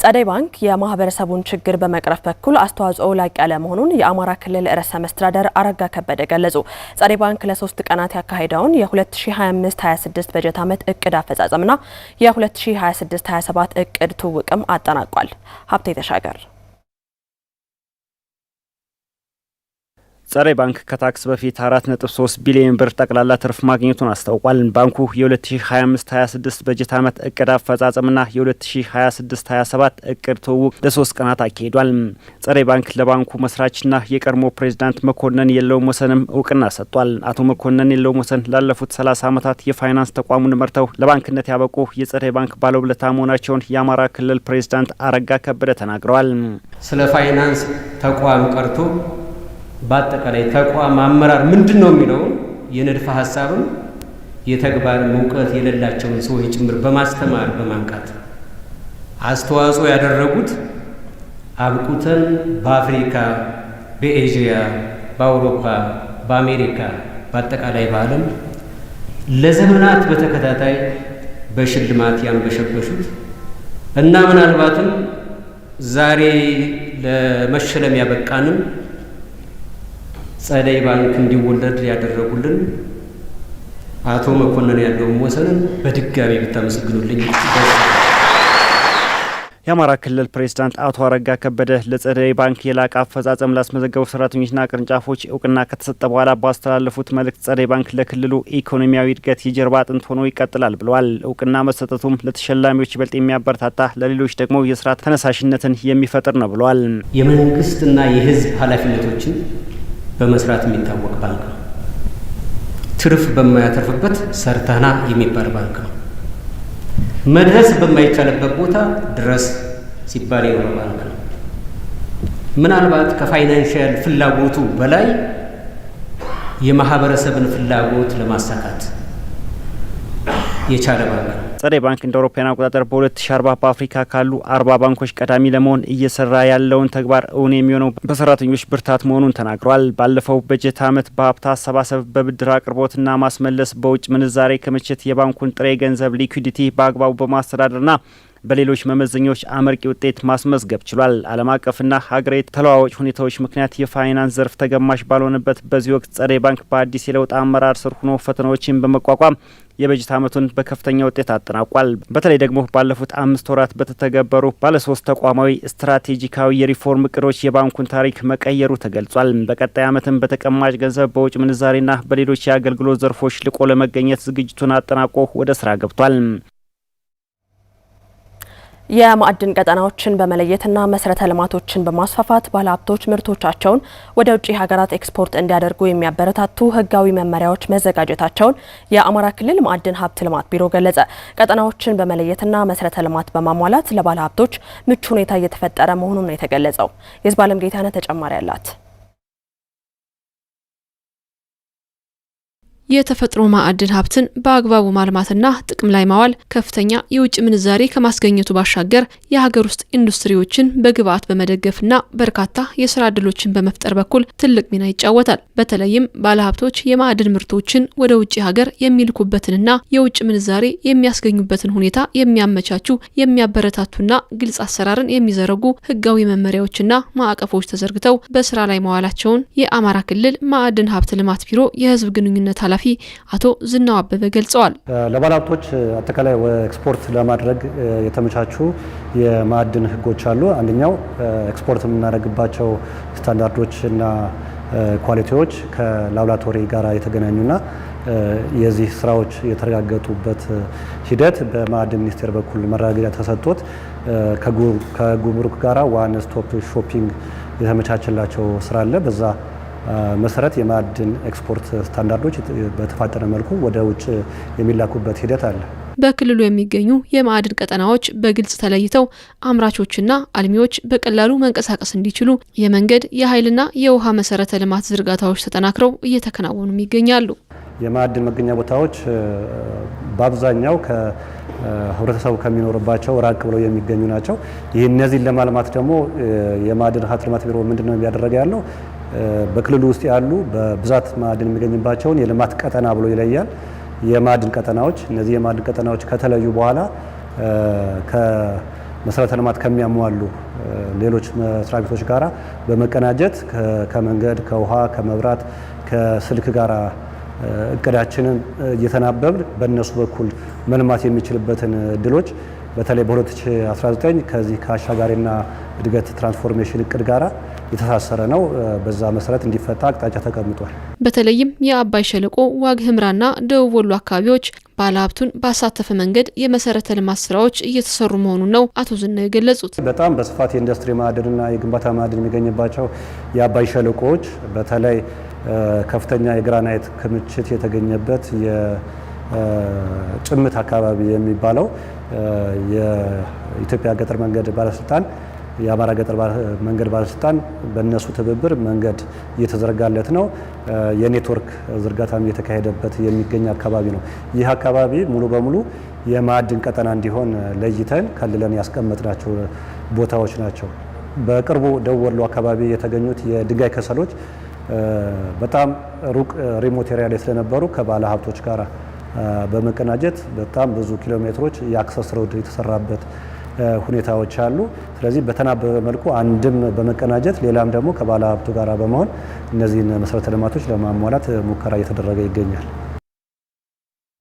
ጸደይ ባንክ የማህበረሰቡን ችግር በመቅረፍ በኩል አስተዋጽኦ ላቅ ያለ መሆኑን የአማራ ክልል ርዕሰ መስተዳድር አረጋ ከበደ ገለጹ። ጸደይ ባንክ ለ3 ቀናት ያካሄደውን የ2025/26 በጀት ዓመት እቅድ አፈጻጸምና የ2026/27 እቅድ ትውውቅም አጠናቋል። ሀብቴ ተሻገር ጸደይ ባንክ ከታክስ በፊት 4.3 ቢሊዮን ብር ጠቅላላ ትርፍ ማግኘቱን አስታውቋል። ባንኩ የ2025/26 በጀት ዓመት እቅድ አፈጻጸምና የ2026/27 እቅድ ትውውቅ ለ3 ቀናት አካሂዷል። ጸደይ ባንክ ለባንኩ መስራችና የቀድሞ ፕሬዝዳንት መኮንን የለውም ወሰንም እውቅና ሰጥቷል። አቶ መኮንን የለውም ወሰን ላለፉት 30 ዓመታት የፋይናንስ ተቋሙን መርተው ለባንክነት ያበቁ የጸደይ ባንክ ባለውለታ መሆናቸውን የአማራ ክልል ፕሬዝዳንት አረጋ ከበደ ተናግረዋል። ስለ ፋይናንስ ተቋም ቀርቶ በአጠቃላይ ተቋም አመራር ምንድነው የሚለው የንድፈ ሐሳብም የተግባር ዕውቀት የሌላቸውን ሰዎች ጭምር በማስተማር በማንቃት አስተዋጽኦ ያደረጉት አብቁተን በአፍሪካ፣ በኤዥያ፣ በአውሮፓ፣ በአሜሪካ በአጠቃላይ በዓለም ለዘመናት በተከታታይ በሽልማት ያንበሸበሹት እና ምናልባትም ዛሬ ለመሸለም ያበቃንም ጸደይ ባንክ እንዲወለድ ያደረጉልን አቶ መኮንን የለውም ወሰንን በድጋሚ ብታመሰግኑልኝ። የአማራ ክልል ፕሬዝዳንት አቶ አረጋ ከበደ ለጸደይ ባንክ የላቀ አፈጻጸም ላስመዘገቡ ሰራተኞችና ቅርንጫፎች እውቅና ከተሰጠ በኋላ ባስተላለፉት መልእክት ጸደይ ባንክ ለክልሉ ኢኮኖሚያዊ እድገት የጀርባ አጥንት ሆኖ ይቀጥላል ብለዋል። እውቅና መሰጠቱም ለተሸላሚዎች ይበልጥ የሚያበረታታ ለሌሎች ደግሞ የስራ ተነሳሽነትን የሚፈጥር ነው ብለዋል። የመንግስትና የህዝብ ኃላፊነቶችን በመስራት የሚታወቅ ባንክ ነው። ትርፍ በማያተርፍበት ሰርተና የሚባል ባንክ ነው። መድረስ በማይቻልበት ቦታ ድረስ ሲባል የኖረ ባንክ ነው። ምናልባት ከፋይናንሻል ፍላጎቱ በላይ የማህበረሰብን ፍላጎት ለማሳካት የቻለ ባንክ ነው። ጸደይ ባንክ እንደ አውሮፓውያን አቆጣጠር በ2040 በአፍሪካ ካሉ 40 ባንኮች ቀዳሚ ለመሆን እየሰራ ያለውን ተግባር እውን የሚሆነው በሰራተኞች ብርታት መሆኑን ተናግሯል። ባለፈው በጀት ዓመት በሀብት አሰባሰብ፣ በብድር አቅርቦትና ማስመለስ፣ በውጭ ምንዛሬ ክምችት፣ የባንኩን ጥሬ ገንዘብ ሊኩዊዲቲ በአግባቡ በማስተዳደርና በሌሎች መመዘኛዎች አመርቂ ውጤት ማስመዝገብ ችሏል። ዓለም አቀፍና ሀገራዊ ተለዋዋጭ ሁኔታዎች ምክንያት የፋይናንስ ዘርፍ ተገማሽ ባልሆነበት በዚህ ወቅት ጸደይ ባንክ በአዲስ የለውጥ አመራር ስር ሆኖ ፈተናዎችን በመቋቋም የበጀት ዓመቱን በከፍተኛ ውጤት አጠናቋል። በተለይ ደግሞ ባለፉት 5 ወራት በተተገበሩ ባለ3 ተቋማዊ ስትራቴጂካዊ የሪፎርም እቅዶች የባንኩን ታሪክ መቀየሩ ተገልጿል። በቀጣይ ዓመትም በተቀማጭ ገንዘብ፣ በውጭ ምንዛሬና በሌሎች የአገልግሎት ዘርፎች ልቆ ለመገኘት ዝግጅቱን አጠናቆ ወደ ስራ ገብቷል። የማዕድን ቀጠናዎችን በመለየትና መሰረተ ልማቶችን በማስፋፋት ባለሀብቶች ምርቶቻቸውን ወደ ውጭ ሀገራት ኤክስፖርት እንዲያደርጉ የሚያበረታቱ ህጋዊ መመሪያዎች መዘጋጀታቸውን የአማራ ክልል ማዕድን ሀብት ልማት ቢሮ ገለጸ። ቀጠናዎችን በመለየትና መሰረተ ልማት በማሟላት ለባለሀብቶች ምቹ ሁኔታ እየተፈጠረ መሆኑን ነው የተገለጸው። የዝባለም ጌታነህ ተጨማሪ አላት። የተፈጥሮ ማዕድን ሀብትን በአግባቡ ማልማትና ጥቅም ላይ ማዋል ከፍተኛ የውጭ ምንዛሬ ከማስገኘቱ ባሻገር የሀገር ውስጥ ኢንዱስትሪዎችን በግብዓት በመደገፍና በርካታ የስራ ዕድሎችን በመፍጠር በኩል ትልቅ ሚና ይጫወታል። በተለይም ባለሀብቶች የማዕድን ምርቶችን ወደ ውጭ ሀገር የሚልኩበትንና የውጭ ምንዛሬ የሚያስገኙበትን ሁኔታ የሚያመቻቹ፣ የሚያበረታቱና ግልጽ አሰራርን የሚዘረጉ ህጋዊ መመሪያዎችና ማዕቀፎች ተዘርግተው በስራ ላይ መዋላቸውን የአማራ ክልል ማዕድን ሀብት ልማት ቢሮ የህዝብ ግንኙነት ኃላፊ አቶ ዝናው አበበ ገልጸዋል። ለባለሀብቶች አጠቃላይ ኤክስፖርት ለማድረግ የተመቻቹ የማዕድን ህጎች አሉ። አንደኛው ኤክስፖርት የምናደርግባቸው ስታንዳርዶችና ኳሊቲዎች ከላቦራቶሪ ጋር የተገናኙና የዚህ ስራዎች የተረጋገጡበት ሂደት በማዕድን ሚኒስቴር በኩል መረጋገጫ ተሰጥቶት ከጉምሩክ ጋራ ዋን ስቶፕ ሾፒንግ የተመቻቸላቸው ስራ አለ። በዛ መሰረት የማዕድን ኤክስፖርት ስታንዳርዶች በተፋጠነ መልኩ ወደ ውጭ የሚላኩበት ሂደት አለ። በክልሉ የሚገኙ የማዕድን ቀጠናዎች በግልጽ ተለይተው አምራቾችና አልሚዎች በቀላሉ መንቀሳቀስ እንዲችሉ የመንገድ፣ የኃይልና የውሃ መሰረተ ልማት ዝርጋታዎች ተጠናክረው እየተከናወኑ ይገኛሉ። የማዕድን መገኛ ቦታዎች በአብዛኛው ህብረተሰቡ ከሚኖርባቸው ራቅ ብለው የሚገኙ ናቸው። ይህ እነዚህን ለማልማት ደግሞ የማዕድን ሀብት ልማት ቢሮ ምንድነው እያደረገ ያለው? በክልሉ ውስጥ ያሉ በብዛት ማዕድን የሚገኝባቸውን የልማት ቀጠና ብሎ ይለያል። የማዕድን ቀጠናዎች እነዚህ የማዕድን ቀጠናዎች ከተለዩ በኋላ መሰረተ ልማት ከሚያሟሉ ሌሎች መስሪያ ቤቶች ጋራ በመቀናጀት ከመንገድ፣ ከውሃ፣ ከመብራት፣ ከስልክ ጋራ እቅዳችንን እየተናበብን በእነሱ በኩል መልማት የሚችልበትን እድሎች በተለይ በ2019 ከዚህ ከአሻጋሪና እድገት ትራንስፎርሜሽን እቅድ ጋራ የተሳሰረ ነው። በዛ መሰረት እንዲፈታ አቅጣጫ ተቀምጧል። በተለይም የአባይ ሸለቆ፣ ዋግ ኽምራና ደቡብ ወሎ አካባቢዎች ባለሀብቱን ባሳተፈ መንገድ የመሰረተ ልማት ስራዎች እየተሰሩ መሆኑን ነው አቶ ዝናው የገለጹት። በጣም በስፋት የኢንዱስትሪ ማዕድንና የግንባታ ማዕድን የሚገኝባቸው የአባይ ሸለቆዎች በተለይ ከፍተኛ የግራናይት ክምችት የተገኘበት የጭምት አካባቢ የሚባለው የኢትዮጵያ ገጠር መንገድ ባለስልጣን የአማራ ገጠር መንገድ ባለስልጣን በእነሱ ትብብር መንገድ እየተዘረጋለት ነው። የኔትወርክ ዝርጋታም እየተካሄደበት የሚገኝ አካባቢ ነው። ይህ አካባቢ ሙሉ በሙሉ የማዕድን ቀጠና እንዲሆን ለይተን ከልለን ያስቀመጥናቸው ቦታዎች ናቸው። በቅርቡ ደቡብ ወሎ አካባቢ የተገኙት የድንጋይ ከሰሎች በጣም ሩቅ ሪሞት ኤሪያ ላይ ስለነበሩ ከባለ ሀብቶች ጋር በመቀናጀት በጣም ብዙ ኪሎ ሜትሮች የአክሰስ ሮድ የተሰራበት ሁኔታዎች አሉ። ስለዚህ በተናበበ መልኩ አንድም በመቀናጀት ሌላም ደግሞ ከባለ ሀብቱ ጋር በመሆን እነዚህን መሰረተ ልማቶች ለማሟላት ሙከራ እየተደረገ ይገኛል።